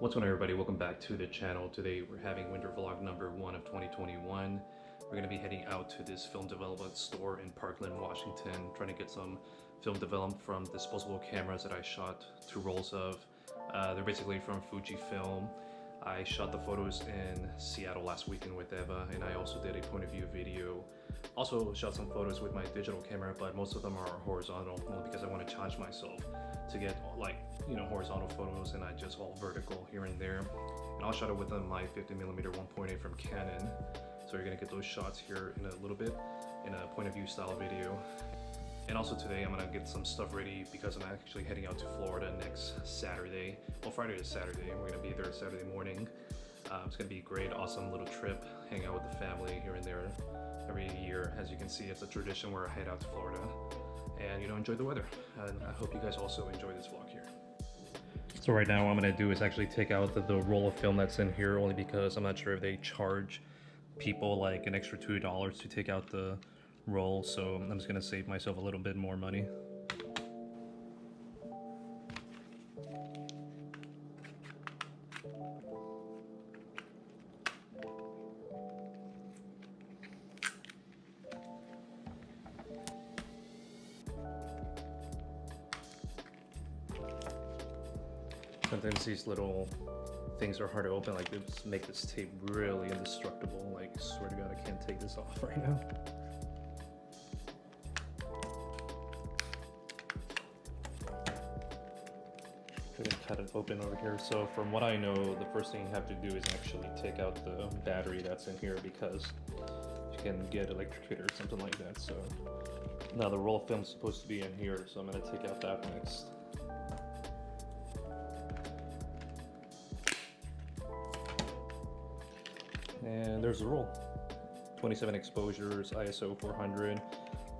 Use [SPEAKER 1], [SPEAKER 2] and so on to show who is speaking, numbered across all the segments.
[SPEAKER 1] What's going on, everybody? Welcome back to the channel. Today we're having winter vlog number 1 of 2021. We're going to be heading out to this film development store in Parkland, Washington, trying to get some film developed from disposable cameras that I shot 2 rolls of. They're basically from Fujifilm. I shot the photos in Seattle last weekend with Eva, and I also did a point of view video. Also shot some photos with my digital camera, but most of them are horizontal, only because I want to challenge myself to get horizontal photos and not just all vertical here and there. And I'll shot it with my 50mm 1.8 from Canon. So you're gonna get those shots here in a little bit in a point of view style video. And also today I'm gonna get some stuff ready because I'm actually heading out to Florida next Saturday. Well, Friday to Saturday. We're gonna be there Saturday morning. It's gonna be a great, awesome little trip, hang out with the family here and there. Every year, as you can see, it's a tradition where I head out to Florida and enjoy the weather. And I hope you guys also enjoy this vlog here. So right now what I'm gonna do is actually take out the roll of film that's in here, only because I'm not sure if they charge people like an extra $2 to take out the roll, so I'm just gonna save myself a little bit more money. Sometimes these little things are hard to open, like this make this tape really indestructible. Like, swear to God, I can't take this off right now. Go ahead and cut it open over here. So from what I know, the first thing you have to do is actually take out the battery that's in here, because you can get electrocuted or something like that. So now the roll of film is supposed to be in here, so I'm going to take out that next. And there's the roll. 27 exposures, ISO 400.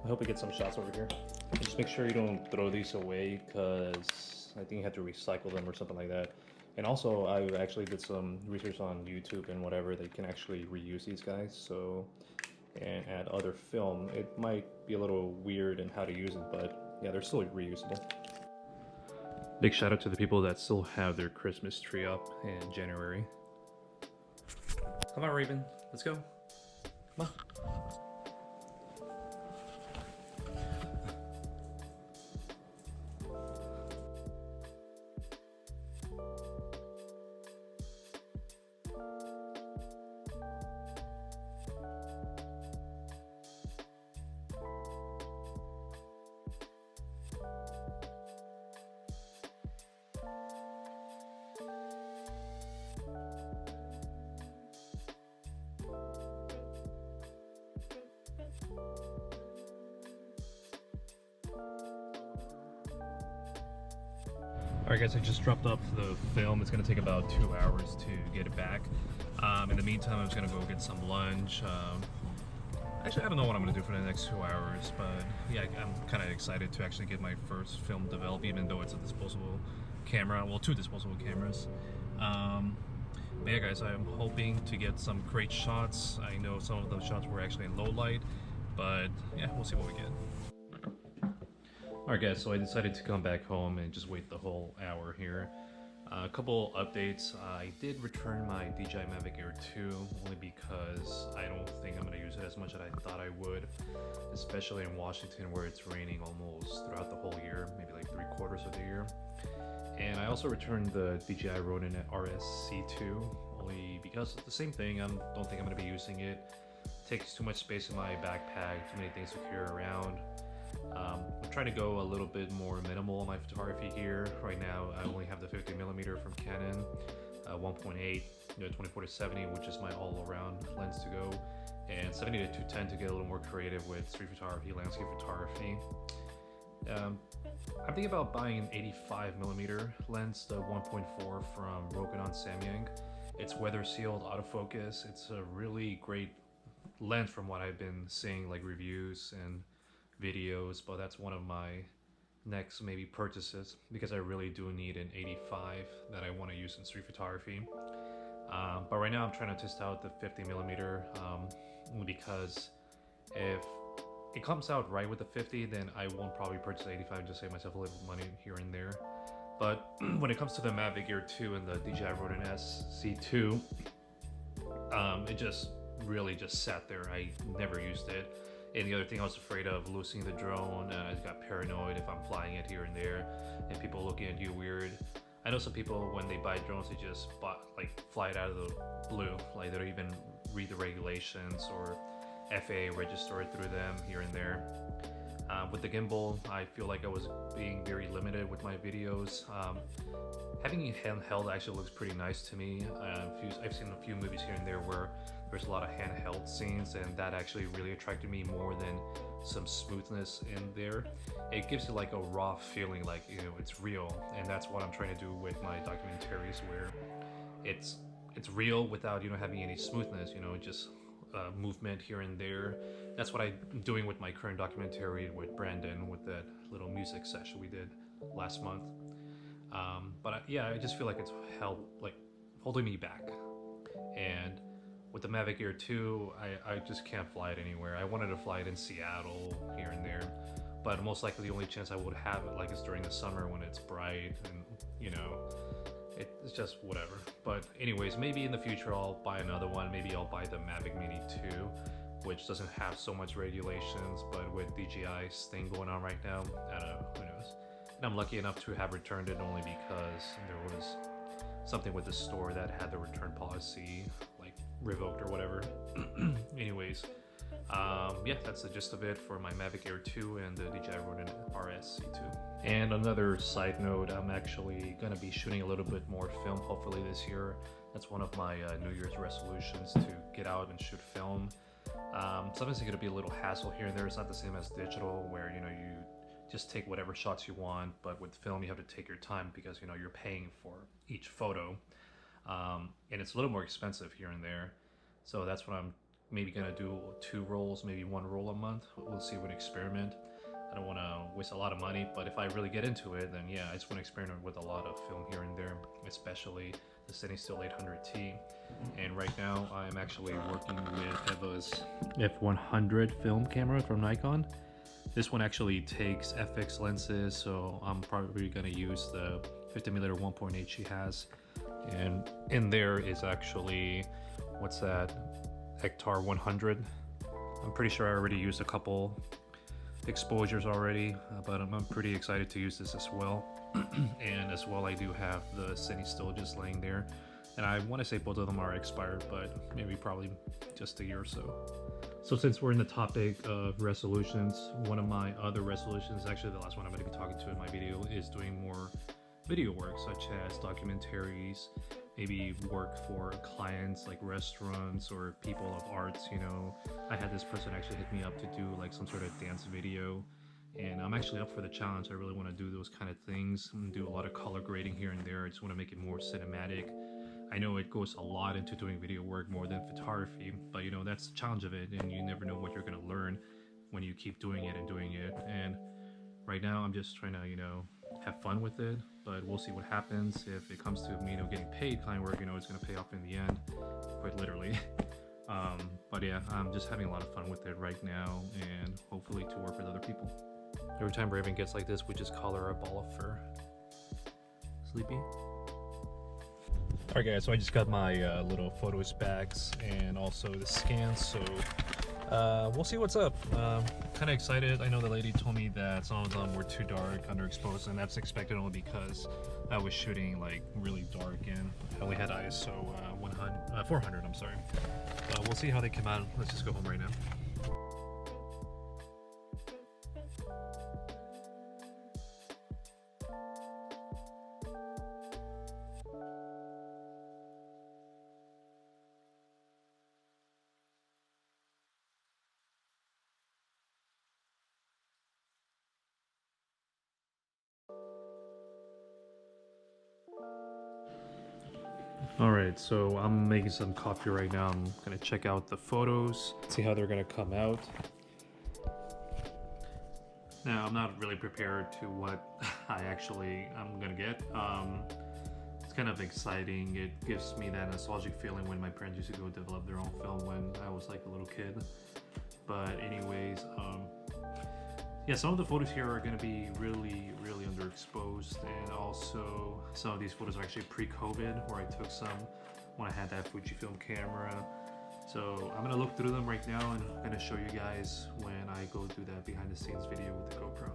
[SPEAKER 1] I hope we get some shots over here. And just make sure you don't throw these away, because I think you have to recycle them or something like that. And also, I actually did some research on YouTube and whatever. They can actually reuse these guys, so, and add other film. It might be a little weird in how to use it, but yeah, they're still reusable. Big shout out to the people that still have their Christmas tree up in January. Come on, Raven. Let's go. Come on. Alright guys, I just dropped off the film. It's going to take about 2 hours to get it back. In the meantime, I'm just going to go get some lunch. Actually, I don't know what I'm going to do for the next 2 hours, but yeah, I'm kind of excited to actually get my first film developed, even though it's a disposable camera. Well, 2 disposable cameras. But yeah guys, I'm hoping to get some great shots. I know some of those shots were actually in low light, but yeah, we'll see what we get. Alright guys, so I decided to come back home and just wait the whole hour here. A couple updates. I did return my DJI Mavic Air 2, only because I don't think I'm going to use it as much as I thought I would, especially in Washington where it's raining almost throughout the whole year, maybe like 3/4 of the year. And I also returned the DJI Ronin RS-C2, only because it's the same thing. I don't think I'm going to be using it. It takes too much space in my backpack, too many things to carry around. I'm trying to go a little bit more minimal on my photography gear. Right now I only have the 50mm from Canon, 1.8, 24-70, which is my all-around lens to go, and 70-210 to get a little more creative with street photography, landscape photography. I'm thinking about buying an 85mm lens, the 1.4 from Rokinon Samyang. It's weather sealed, autofocus. It's a really great lens from what I've been seeing, like reviews and videos, but that's one of my next maybe purchases, because I really do need an 85 that I want to use in street photography. But right now I'm trying to test out the 50mm, only because if it comes out right with the 50, then I won't probably purchase 85 and just save myself a little money here and there. But when it comes to the Mavic Air 2 and the DJI Ronin SC2, it just really just sat there. I never used it. And the other thing, I was afraid of losing the drone. I got paranoid if I'm flying it here and there and people looking at you weird. I know some people, when they buy drones, they just fly it out of the blue. Like, they don't even read the regulations or FAA register it through them here and there. With the gimbal, I feel like I was being very limited with my videos. Having it handheld actually looks pretty nice to me. I've seen a few movies here and there where there's a lot of handheld scenes, and that actually really attracted me more than some smoothness in there. It gives you like a raw feeling, like, you know, it's real, and that's what I'm trying to do with my documentaries, where it's real without, you know, having any smoothness, you know, just movement here and there. That's what I'm doing with my current documentary with Brandon, with that little music session we did last month. Yeah, I just feel like it's holding me back. And with the Mavic Air 2, I just can't fly it anywhere. I wanted to fly it in Seattle here and there, but most likely the only chance I would have it is during the summer when it's bright, and you know, it's just whatever. But anyways, maybe in the future I'll buy another one. Maybe I'll buy the Mavic Mini 2, which doesn't have so much regulations, but with DJI's thing going on right now, I don't know, who knows. And I'm lucky enough to have returned it only because there was something with the store that had the return policy revoked or whatever. Anyways, yeah, that's the gist of it for my Mavic Air 2 and the DJI Ronin RS-C2. And another side note, I'm actually going to be shooting a little bit more film hopefully this year. That's one of my New Year's resolutions, to get out and shoot film. Sometimes it's going to be a little hassle here and there. It's not the same as digital, where, you know, you just take whatever shots you want, but with film you have to take your time because, you know, you're paying for each photo. And it's a little more expensive here and there. So that's what I'm maybe gonna do, 2 rolls, maybe 1 roll a month. We'll see, what experiment. I don't want to waste a lot of money, but if I really get into it, then yeah, I just want to experiment with a lot of film here and there, especially the Cinestill 800T. And right now I'm actually working with Eva's F100 film camera from Nikon. This one actually takes FX lenses, so I'm probably going to use the 50mm 1.8 she has. And in there is actually, what's that, Hector 100. I'm pretty sure I already used a couple exposures already, but I'm pretty excited to use this as well. And as well, I do have the Cinestill just laying there, and I want to say both of them are expired, but maybe probably just a year or so. So since we're in the topic of resolutions, one of my other resolutions, actually the last one I'm going to be talking to in my video, is doing more video work, such as documentaries, maybe work for clients like restaurants or people of arts. You know, I had this person actually hit me up to do like some sort of dance video, and I'm actually up for the challenge. I really want to do those kind of things and do a lot of color grading here and there. I just want to make it more cinematic. I know it goes a lot into doing video work more than photography, but you know, that's the challenge of it, and you never know what you're going to learn when you keep doing it and doing it. And right now I'm just trying to, you know, have fun with it, but we'll see what happens. If it comes to me, you know, getting paid client work, you know, it's going to pay off in the end, quite literally. But yeah, I'm just having a lot of fun with it right now, and hopefully to work with other people. Every time Raven gets like this, we just call her a ball of fur. Sleepy? Alright guys, so I just got my little photos bags and also the scans, so we'll see what's up. Kind of excited. I know the lady told me that some of them were too dark, underexposed, and that's expected only because I was shooting like really dark and I only had ISO 400, I'm sorry. We'll see how they come out. Let's just go home right now. Alright, so I'm making some coffee right now. I'm gonna check out the photos, see how they're gonna come out. Now, I'm not really prepared to what I'm gonna get. It's kind of exciting. It gives me that nostalgic feeling when my parents used to go develop their own film when I was like a little kid. But anyways, Yeah, some of the photos here are going to be really underexposed, and also some of these photos are actually pre-COVID, where I took some when I had that Fujifilm camera. So I'm going to look through them right now, and I'm going to show you guys when I go through that behind the scenes video with the GoPro.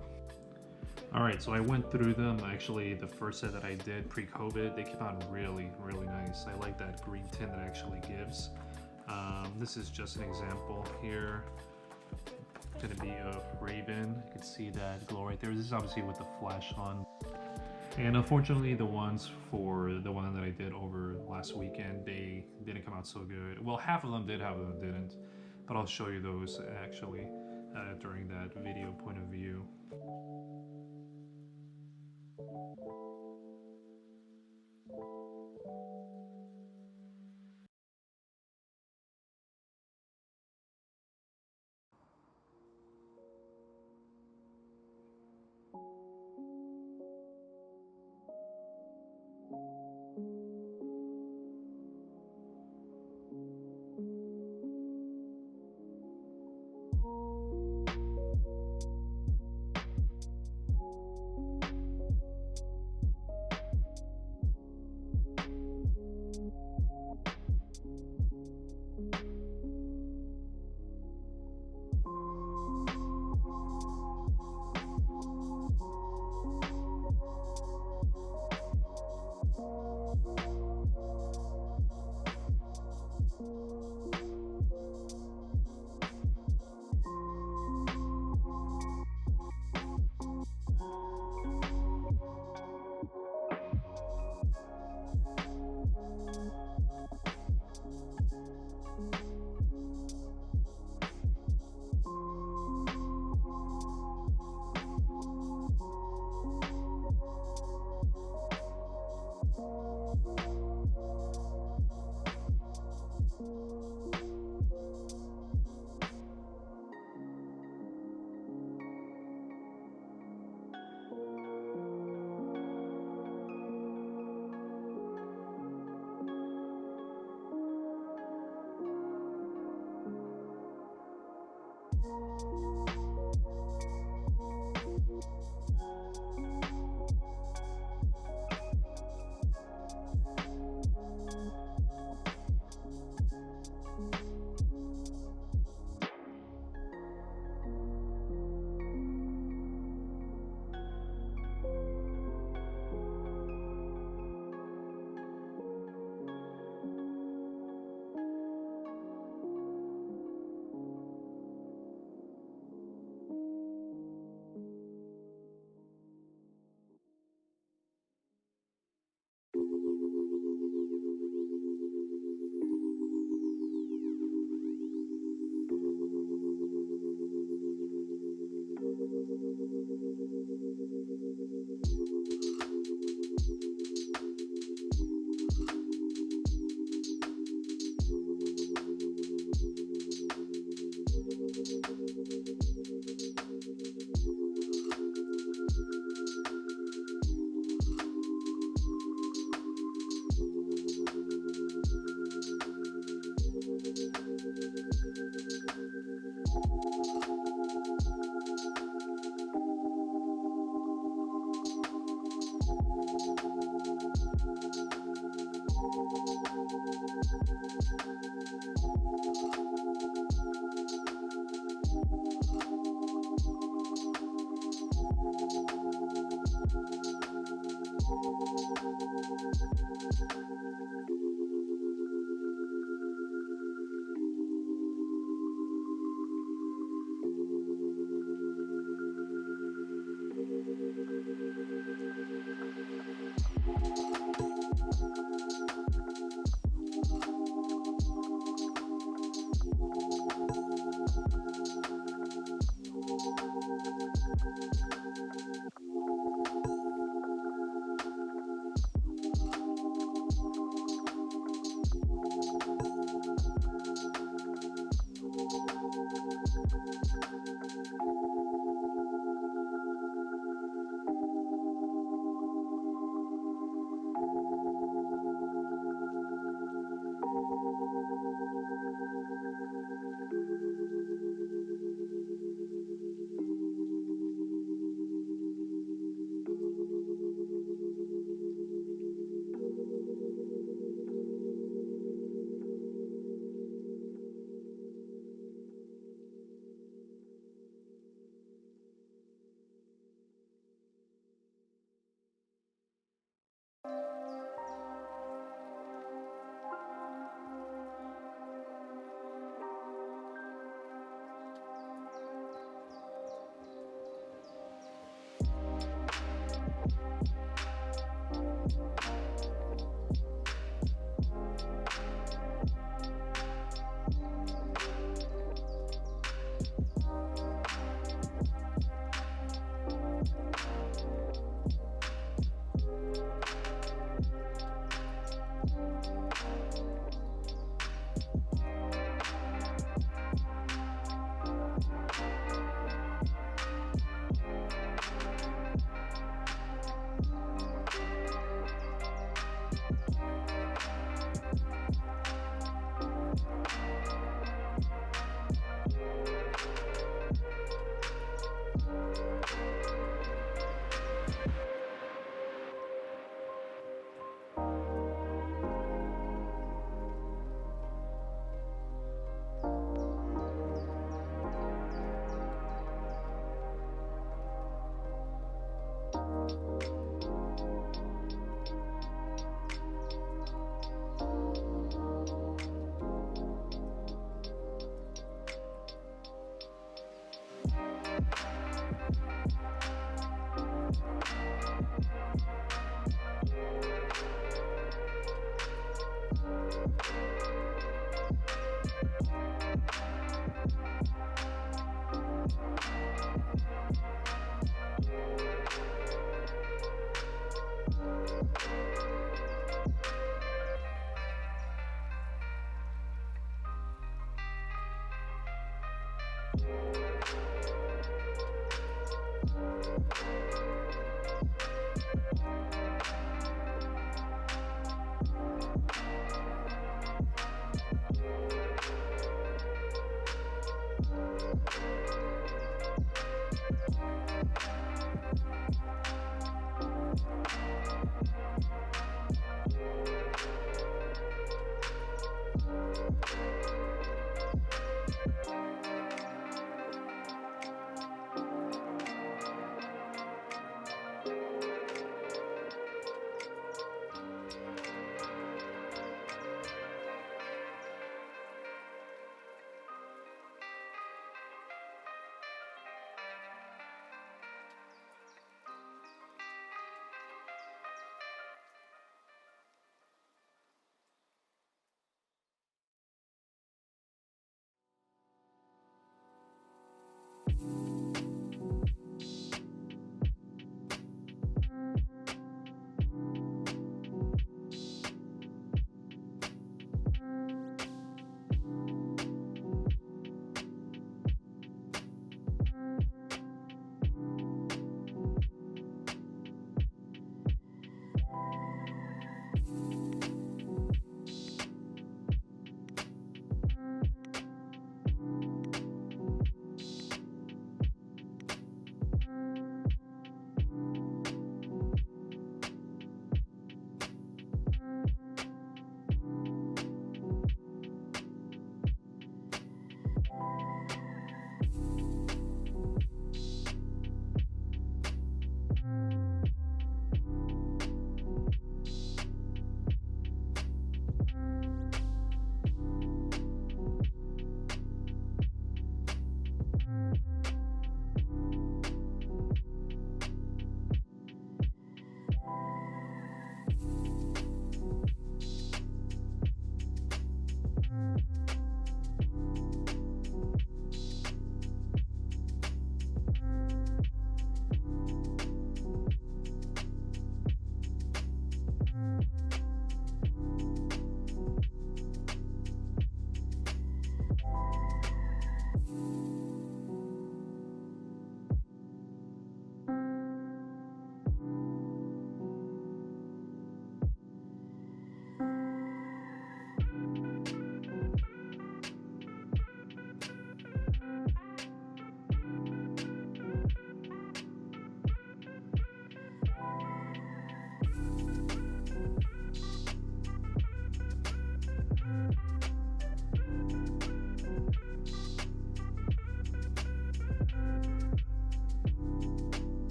[SPEAKER 1] Alright, so I went through them. Actually, the first set that I did pre-COVID, they came out really nice. I like that green tint that actually gives. This is just an example here. Going to be a Raven. You can see that glow right there. This is obviously with the flash on. And unfortunately, the ones for the one that I did over last weekend, they didn't come out so good. Well, half of them did, half of them didn't. But I'll show you those actually during that video point of view.